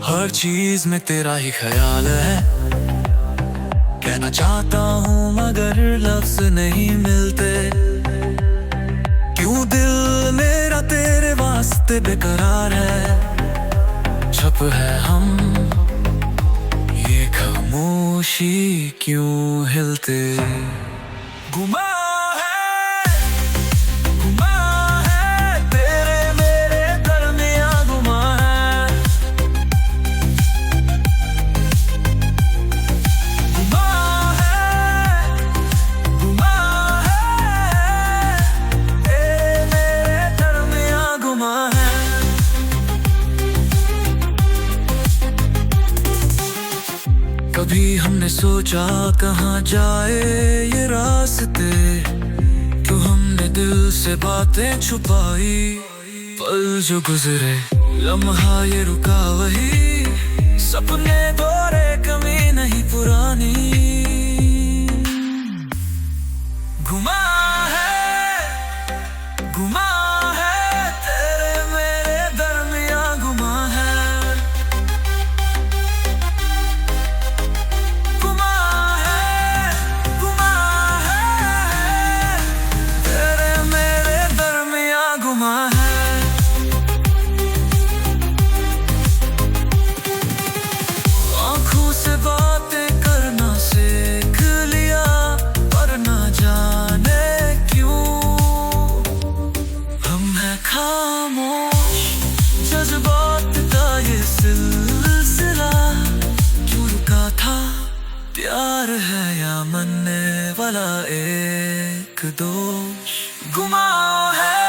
हर चीज में तेरा ही ख्याल है। कहना चाहता हूँ मगर लफ्ज नहीं मिलते। क्यों दिल मेरा तेरे वास्ते बेकरार है। चुप है हम, ये खामोशी क्यों हिलते। गुमा कभी हमने सोचा कहाँ जाए ये रास्ते। क्यों हमने दिल से बातें छुपाई। पल जो गुजरे लम्हा ये रुका वही। सपने दोरे कमी नहीं पुरानी। घुमा है तेरे मेरे दरमियां घुमा है। आँखों से बातें करना सीख लिया, पर ना जाने क्यों हम हैं खामोश। जज्बात का ये सिलसिला क्यों रुका था। प्यार है या मरने वाला एक दोष। गुमा है